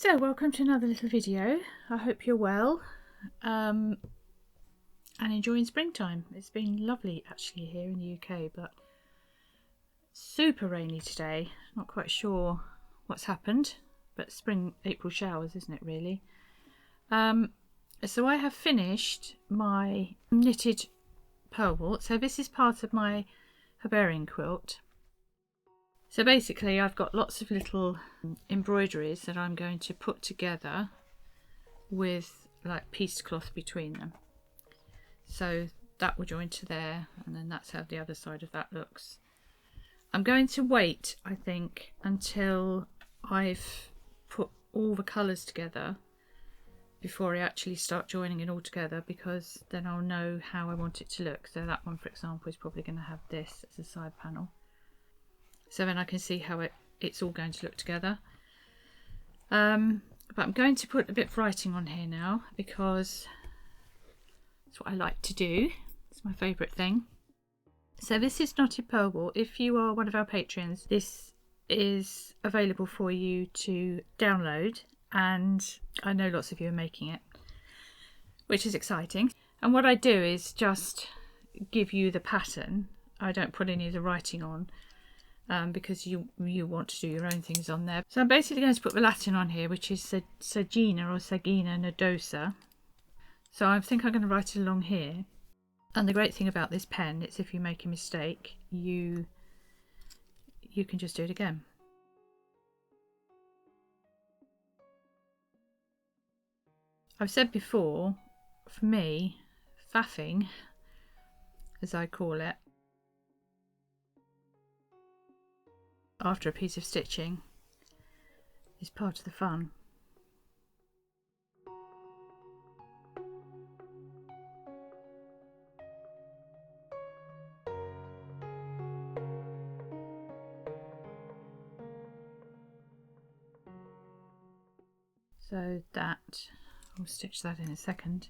So welcome to another little video. I hope you're well and enjoying springtime. It's been lovely actually here in the UK, but super rainy today. Not quite sure what's happened, but spring April showers, isn't it really? So I have finished my knitted pearl wart. So this is part of my herbarium quilt. So basically I've got lots of little embroideries that I'm going to put together with like pieced cloth between them. So that will join to there, and then that's how the other side of that looks. I'm going to wait, I think, until I've put all the colours together before I actually start joining it all together, because then I'll know how I want it to look. So that one, for example, is probably going to have this as a side panel. So then I can see how it's all going to look together. But I'm going to put a bit of writing on here now, because that's what I like to do. It's my favourite thing. So this is Knotted Pearl Wart. If you are one of our patrons, this is available for you to download, and I know lots of you are making it, which is exciting. And what I do is just give you the pattern. I don't put any of the writing on. Because you want to do your own things on there. So I'm basically going to put the Latin on here, which is Sagina or Sagina Nodosa. So I think I'm going to write it along here. And the great thing about this pen is if you make a mistake, you can just do it again. I've said before, for me, faffing, as I call it, after a piece of stitching is part of the fun. So that, I'll stitch that in a second,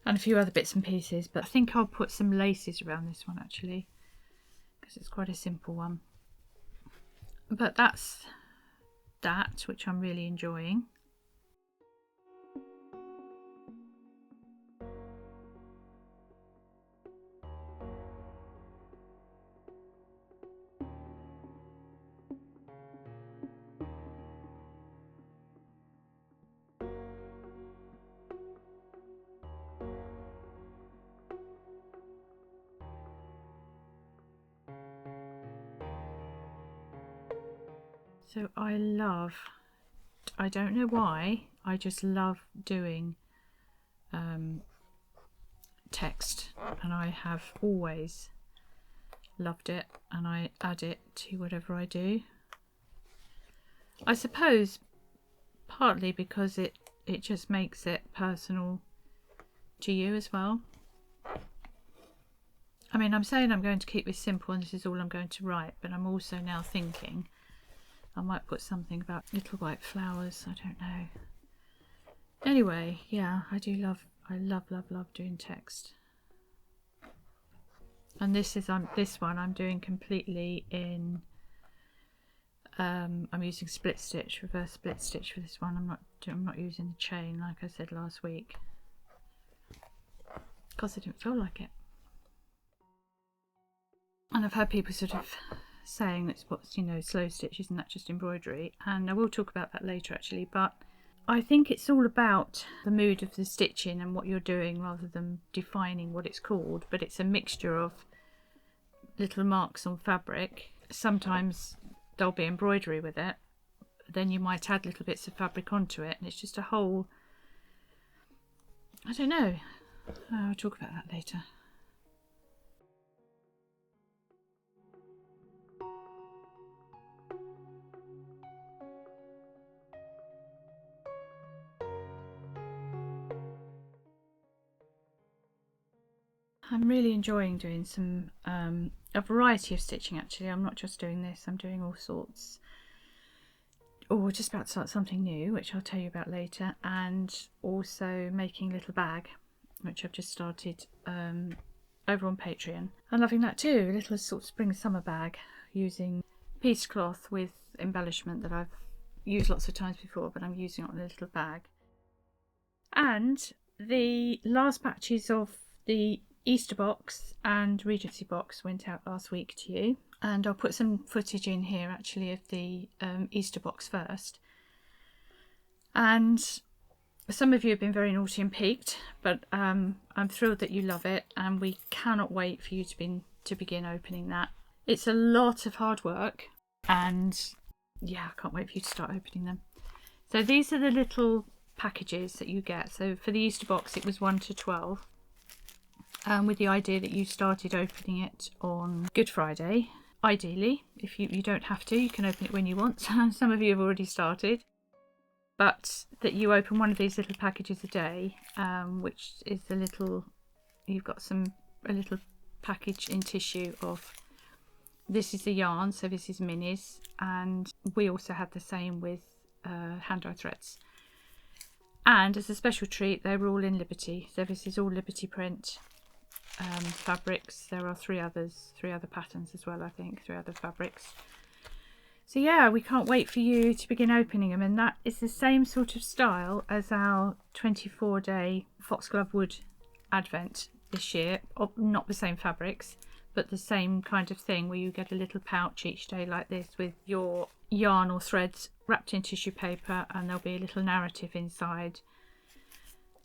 and a few other bits and pieces, but I think I'll put some laces around this one actually, because it's quite a simple one. But that's that, which I'm really enjoying. So I don't know why, I just love doing text, and I have always loved it, and I add it to whatever I do. I suppose partly because it just makes it personal to you as well. I mean, I'm saying I'm going to keep this simple and this is all I'm going to write, but I'm also now thinking I might put something about little white flowers, I don't know. Anyway, yeah, I love doing text. And this one I'm doing completely in I'm using split stitch, reverse split stitch for this one. I'm not using the chain like I said last week, because I didn't feel like it. And I've had people sort of saying that's what's, slow stitch, isn't that just embroidery? And I will talk about that later actually, but I think it's all about the mood of the stitching and what you're doing rather than defining what it's called. But it's a mixture of little marks on fabric. Sometimes there'll be embroidery with it, then you might add little bits of fabric onto it, and it's just a whole, I don't know, I'll talk about that later. I'm really enjoying doing a variety of stitching actually. I'm not just doing this, I'm doing all sorts, or just about to start something new, which I'll tell you about later, and also making a little bag, which I've just started over on Patreon. I'm loving that too, a little sort of spring summer bag using pieced cloth with embellishment that I've used lots of times before, but I'm using it on a little bag. And the last batches of the Easter box and Regency box went out last week to you, and I'll put some footage in here actually of the Easter box first. And some of you have been very naughty and peaked, but I'm thrilled that you love it, and we cannot wait for you to begin opening that. It's a lot of hard work, and yeah, I can't wait for you to start opening them. So these are the little packages that you get. So for the Easter box it was 1 to 12, with the idea that you started opening it on Good Friday. Ideally, if you don't have to, you can open it when you want. Some of you have already started, but that you open one of these little packages a day, which is the little, you've got a little package in tissue of, this is the yarn, so this is minis, and we also had the same with hand-dyed threads. And as a special treat, they were all in Liberty. So this is all Liberty print fabrics. There are three other patterns as well, I think, 3 other fabrics. So yeah, we can't wait for you to begin opening them. And that is the same sort of style as our 24-day Foxglove Wood Advent this year. Not the same fabrics, but the same kind of thing, where you get a little pouch each day like this with your yarn or threads wrapped in tissue paper, and there'll be a little narrative inside,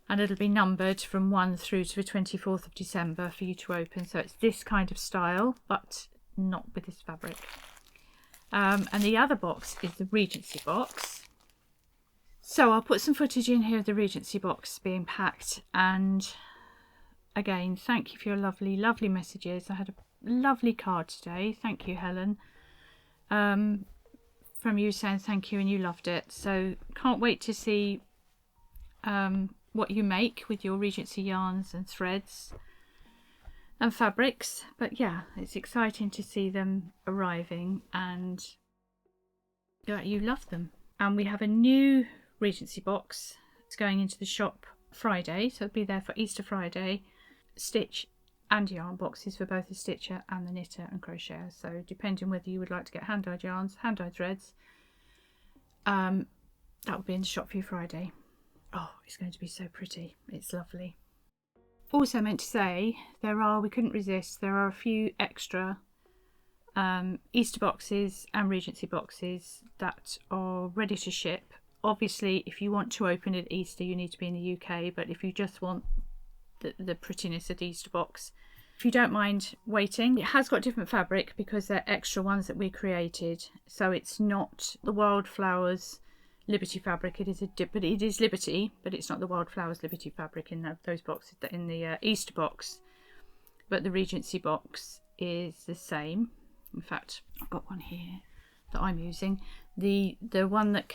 and it'll be numbered from 1 through to the 24th of December for you to open. So it's this kind of style, but not with this fabric. And the other box is the Regency box. So I'll put some footage in here of the Regency box being packed, and again, thank you for your lovely, lovely messages. I had a lovely card today. Thank you, Helen. From you saying thank you and you loved it. So can't wait to see what you make with your Regency yarns and threads and fabrics. But yeah, it's exciting to see them arriving, and you love them. And we have a new Regency box. It's going into the shop Friday, so it'll be there for Easter Friday. Stitch and yarn boxes for both the stitcher and the knitter and crocheter. So depending whether you would like to get hand-dyed yarns, hand-dyed threads, that will be in the shop for you Friday. Oh, it's going to be so pretty. It's lovely. Also meant to say, we couldn't resist, there are a few extra Easter boxes and Regency boxes that are ready to ship. Obviously, if you want to open it at Easter, you need to be in the UK, but if you just want the prettiness of the Easter box, if you don't mind waiting, it has got different fabric because they're extra ones that we created. So it's not the Wildflowers Liberty fabric. It is Liberty, but it's not the Wildflowers Liberty fabric in those boxes, in the Easter box. But the Regency box is the same. In fact, I've got one here that I'm using. The one that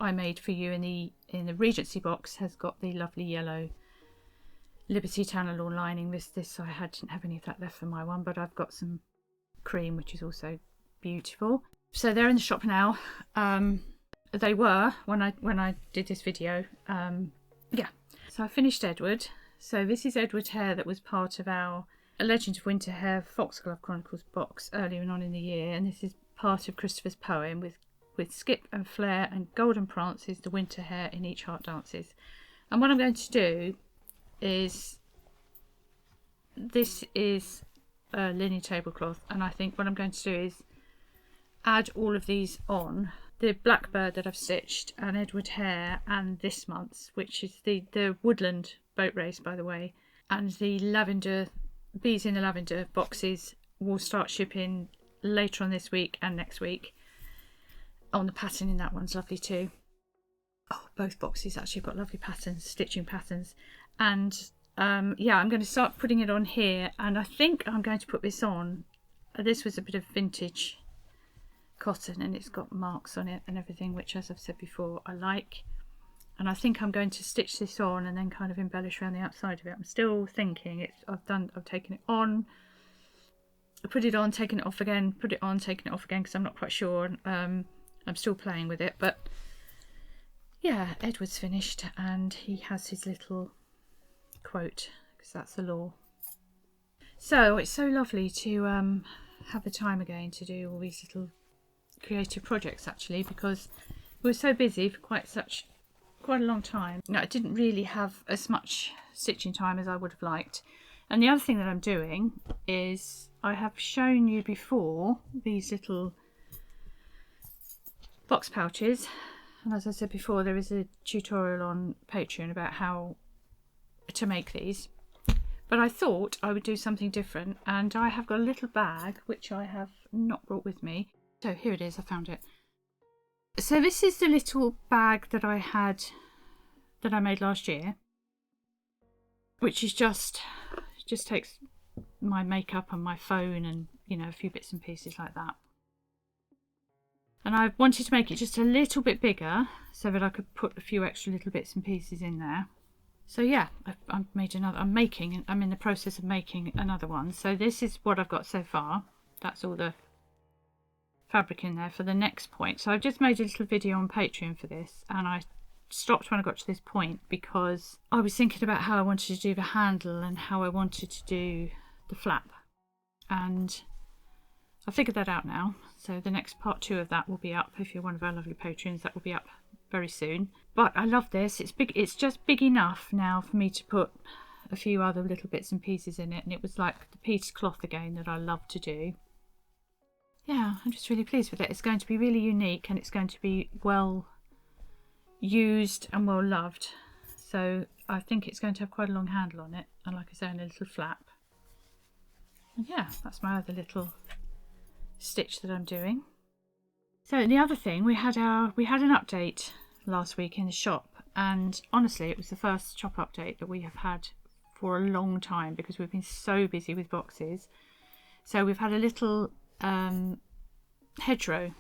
I made for you in the Regency box has got the lovely yellow Liberty Tannerlawn lining. This I didn't have any of that left for my one, but I've got some cream, which is also beautiful. So they're in the shop now. They were when I did this video. Yeah. So I finished Edward. So this is Edward Hare that was part of our Legend of Winter Hare Foxglove Chronicles box earlier on in the year, and this is part of Christopher's poem with Skip and Flare and Golden Prances, the winter hare in each heart dances. And what I'm going to do is, this is a linen tablecloth, and I think what I'm going to do is add all of these on. The Blackbird that I've stitched, and Edward Hare, and this month's, which is the Woodland boat race, by the way, and the lavender, Bees in the Lavender boxes will start shipping later on this week and next week. Oh, and the pattern in that one's lovely too. Oh, both boxes actually have got lovely patterns, stitching patterns. And yeah, I'm going to start putting it on here, and I think I'm going to put this on. This was a bit of vintage cotton, and it's got marks on it and everything, which, as I've said before, I like. And I think I'm going to stitch this on and then kind of embellish around the outside of it. I'm still thinking. I've taken it on, put it on, taken it off again, put it on, taken it off again, because I'm not quite sure. I'm still playing with it, but yeah, Edward's finished, and he has his little quote, because that's the law. So it's so lovely to have the time again to do all these little creative projects actually, because we were so busy for quite a long time. I didn't really have as much stitching time as I would have liked. And the other thing that I'm doing is, I have shown you before these little box pouches, and as I said before, there is a tutorial on Patreon about how to make these, but I thought I would do something different, and I have got a little bag which I have not brought with me. So here it is, I found it. So this is the little bag that I made last year, which is just takes my makeup and my phone and, you know, a few bits and pieces like that. And I wanted to make it just a little bit bigger so that I could put a few extra little bits and pieces in there. So yeah, I'm in the process of making another one. So this is what I've got so far. That's all the fabric in there for the next point. So I've just made a little video on Patreon for this, and I stopped when I got to this point because I was thinking about how I wanted to do the handle and how I wanted to do the flap, and I figured that out now. So the next part 2 of that will be up. If you're one of our lovely patrons, that will be up very soon. But I love this. It's big. It's just big enough now for me to put a few other little bits and pieces in it, and it was like the piece cloth again that I love to do. Yeah, I'm just really pleased with it. It's going to be really unique, and it's going to be well used and well loved. So I think it's going to have quite a long handle on it, and like I say, and a little flap. And yeah, that's my other little stitch that I'm doing. So the other thing, we had an update last week in the shop, and honestly it was the first shop update that we have had for a long time because we've been so busy with boxes. So we've had a little hedgerow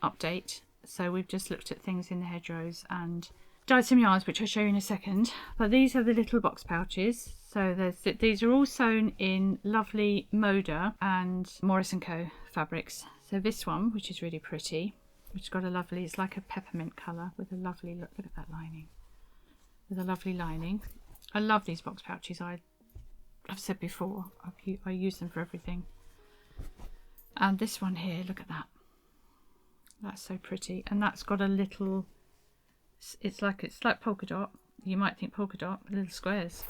update. So we've just looked at things in the hedgerows and dyed some yarns, which I'll show you in a second. But these are the little box pouches. So these are all sewn in lovely Moda and Morris & Co fabrics. So this one, which is really pretty, which has got a lovely, it's like a peppermint colour with a lovely, look at that lining. With a lovely lining. I love these box pouches. I've said before, I use them for everything. And this one here, look at that. That's so pretty, and that's got a little, it's like polka dot. You might think polka dot, little squares.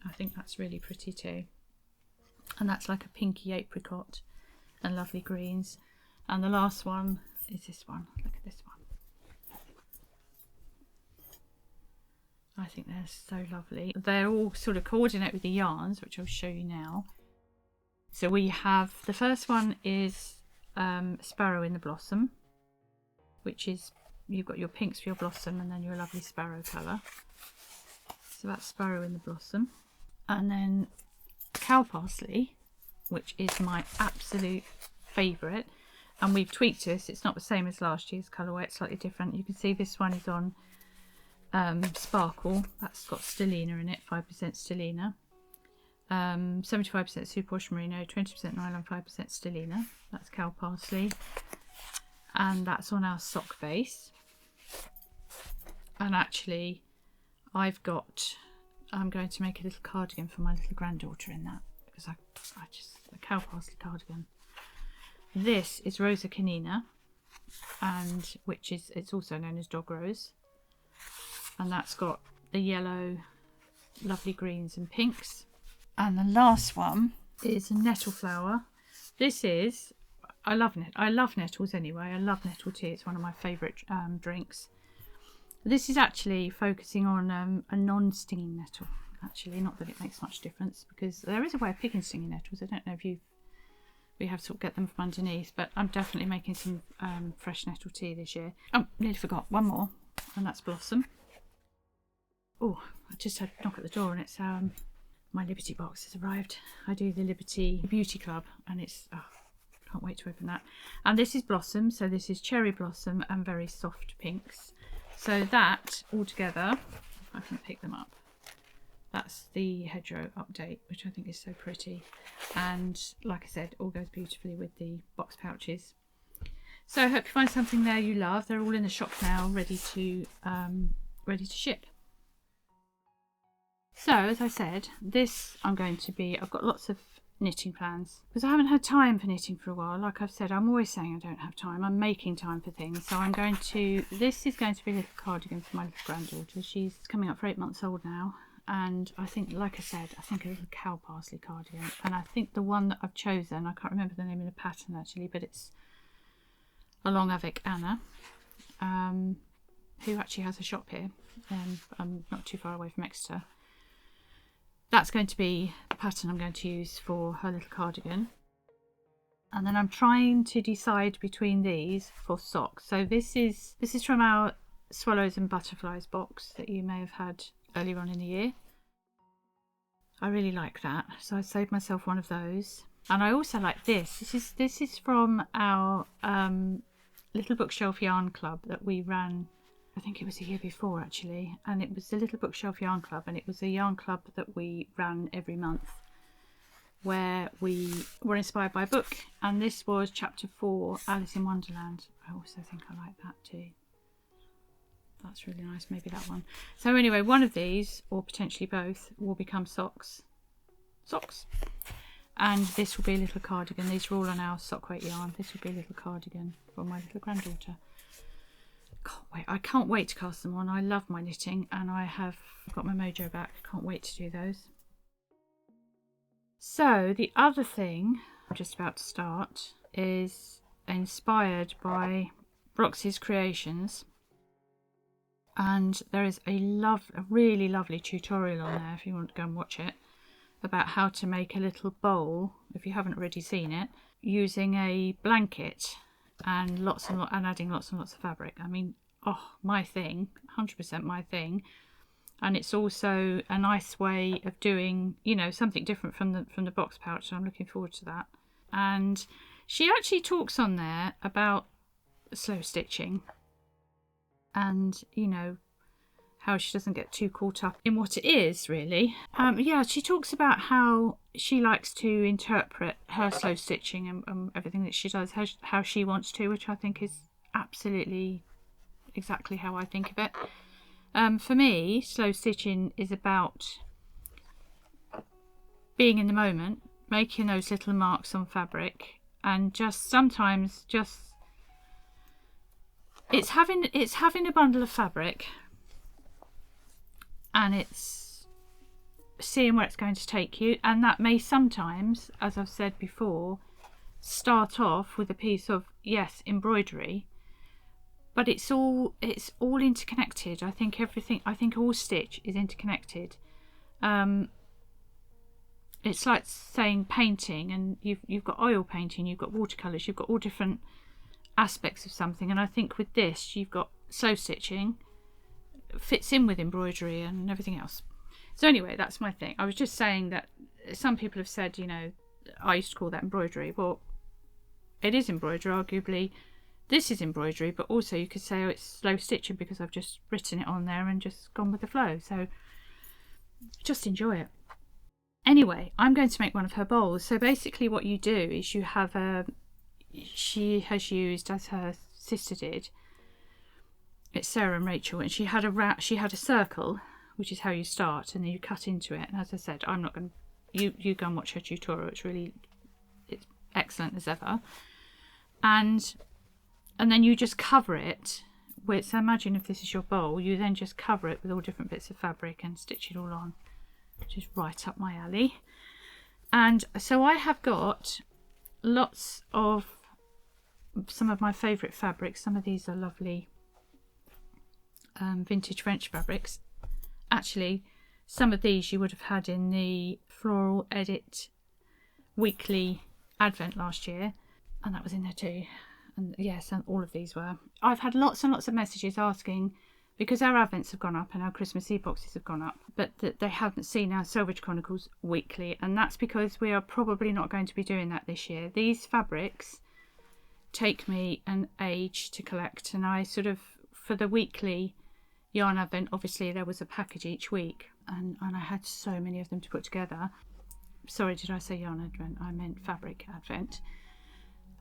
I think that's really pretty too. And that's like a pinky apricot and lovely greens. And the last one is this one. Look at this one. I think they're so lovely. They're all sort of coordinate with the yarns, which I'll show you now. So we have, the first one is Sparrow in the Blossom, which is, you've got your pinks for your blossom and then your lovely sparrow colour. So that's Sparrow in the Blossom. And then Cow Parsley, which is my absolute favourite. And we've tweaked this. It's not the same as last year's colourway, it's slightly different. You can see this one is on Sparkle. That's got stellina in it, 5% stellina. 75% superwash merino, 20% nylon, 5% stellina. That's Cow Parsley. And that's on our sock base. And actually I'm going to make a little cardigan for my little granddaughter in that, because a Cow Parsley cardigan. This is Rosa Canina, and it's also known as Dog Rose, and that's got the yellow, lovely greens and pinks. And the last one is a nettle flower. This is, I love nettles anyway. I love nettle tea. It's one of my favourite drinks. This is actually focusing on a non-stinging nettle. Actually, not that it makes much difference, because there is a way of picking stinging nettles. I don't know if we have to sort of get them from underneath, but I'm definitely making some fresh nettle tea this year. Oh, nearly forgot one more, and that's Blossom. Oh, I just had a knock at the door, and it's my Liberty box has arrived. I do the Liberty Beauty Club, and it's, oh, can't wait to open that. And this is Blossom, so this is Cherry Blossom and very soft pinks. So that all together, if I can pick them up, that's the hedgerow update, which I think is so pretty. And like I said, all goes beautifully with the box pouches. So I hope you find something there you love. They're all in the shop now, ready to ship. So as I said, this I've got lots of knitting plans because I haven't had time for knitting for a while. Like I've said, I'm always saying I don't have time. I'm making time for things. So I'm going to, this is going to be a little cardigan for my little granddaughter. She's coming up for 8 months old now. And I think, like I said, I think a little cow parsley cardigan. And I think the one that I've chosen, I can't remember the name of the pattern actually, but it's along avec Anna, who actually has a shop here. I'm not too far away from Exeter. That's going to be the pattern I'm going to use for her little cardigan. And then I'm trying to decide between these for socks. So this is from our Swallows and Butterflies box that you may have had earlier on in the year. I really like that, so I saved myself one of those. And I also like this. This is from our Little Bookshelf Yarn Club that we ran, I think it was a year before actually, and it was the Little Bookshelf Yarn Club, and it was a yarn club that we ran every month where we were inspired by a book, and this was chapter 4, Alice in Wonderland. I also think I like that too. That's really nice, maybe that one. So anyway, one of these, or potentially both, will become socks. And this will be a little cardigan. These are all on our sock weight yarn. This will be a little cardigan for my little granddaughter. I can't wait to cast them on. I love my knitting, and I've got my mojo back. Can't wait to do those. So the other thing I'm just about to start is inspired by Broxy's Creations, and there is a really lovely tutorial on there if you want to go and watch it, about how to make a little bowl, if you haven't already seen it, using a blanket and adding lots and lots of fabric. I mean, oh, my thing, 100% my thing. And it's also a nice way of doing, you know, something different from the box pouch. So I'm looking forward to that. And she actually talks on there about slow stitching, and, you know, how she doesn't get too caught up in what it is really. Yeah, she talks about how she likes to interpret her slow stitching and everything that she does how she wants to, which I think is absolutely exactly how I think of it. For me, slow stitching is about being in the moment, making those little marks on fabric, and just sometimes it's having a bundle of fabric, and it's seeing where it's going to take you. And that may sometimes, as I've said before, start off with a piece of, yes, embroidery, but it's all interconnected. I think all stitch is interconnected. It's like saying painting, and you've got oil painting, you've got watercolours, you've got all different aspects of something, and I think with this you've got slow stitching, fits in with embroidery and everything else. So anyway, that's my thing. I was just saying that some people have said, you know, I used to call that embroidery. Well, it is embroidery. Arguably this is embroidery, but also you could say, oh, it's slow stitching because I've just written it on there and just gone with the flow. So just enjoy it. Anyway, I'm going to make one of her bowls. So basically what you do is you have she has used, as her sister did, it's Sarah and Rachel, and she had a circle, which is how you start, and then you cut into it. And as I said, I'm not going to, you go and watch her tutorial. It's excellent as ever. And then you just cover it with, so imagine if this is your bowl, you then just cover it with all different bits of fabric and stitch it all on, which is right up my alley. And so I have got lots of some of my favourite fabrics. Some of these are lovely vintage French fabrics. Actually, some of these you would have had in the Floral Edit weekly advent last year, and that was in there too. And yes, and all of these were. I've had lots and lots of messages asking, because our advents have gone up and our Christmas Eve boxes have gone up, but that they haven't seen our Selvage Chronicles weekly, and that's because we are probably not going to be doing that this year. These fabrics take me an age to collect, and I sort of, for the weekly yarn advent, obviously there was a package each week, and I had so many of them to put together. Sorry, did I say yarn advent? I meant fabric advent.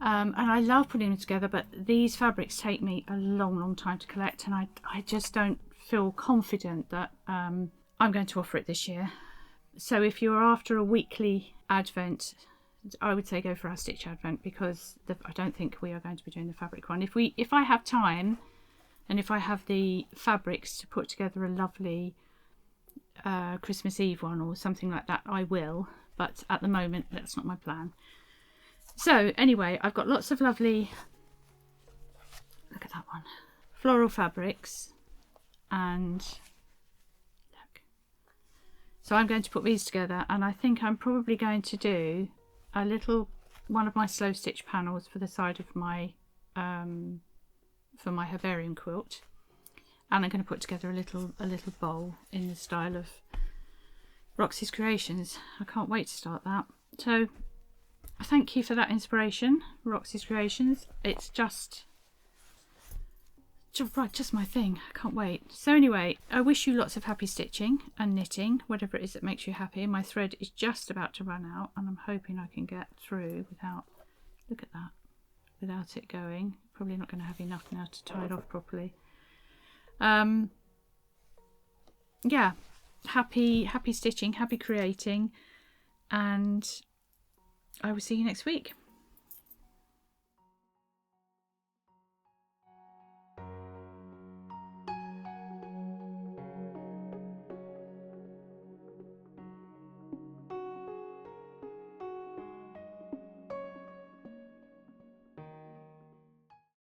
And I love putting them together, but these fabrics take me a long time to collect, and I just don't feel confident that I'm going to offer it this year. So if you're after a weekly Advent, I would say go for our stitch Advent, because I don't think we are going to be doing the fabric one. If I have time and if I have the fabrics to put together a lovely Christmas Eve one or something like that, I will, but at the moment that's not my plan. So anyway, I've got lots of lovely, look at that one, floral fabrics, and look. So I'm going to put these together, and I think I'm probably going to do a little one of my slow stitch panels for the side of my for my herbarium quilt, and I'm going to put together a little bowl in the style of Roxy's Creations. I can't wait to start that. So thank you for that inspiration, Roxy's Creations. It's just my thing. I can't wait. So anyway, I wish you lots of happy stitching and knitting, whatever it is that makes you happy. My thread is just about to run out, and I'm hoping I can get through without, look at that, without it going. Probably not going to have enough now to tie it off properly. Yeah, happy stitching, happy creating, and I will see you next week.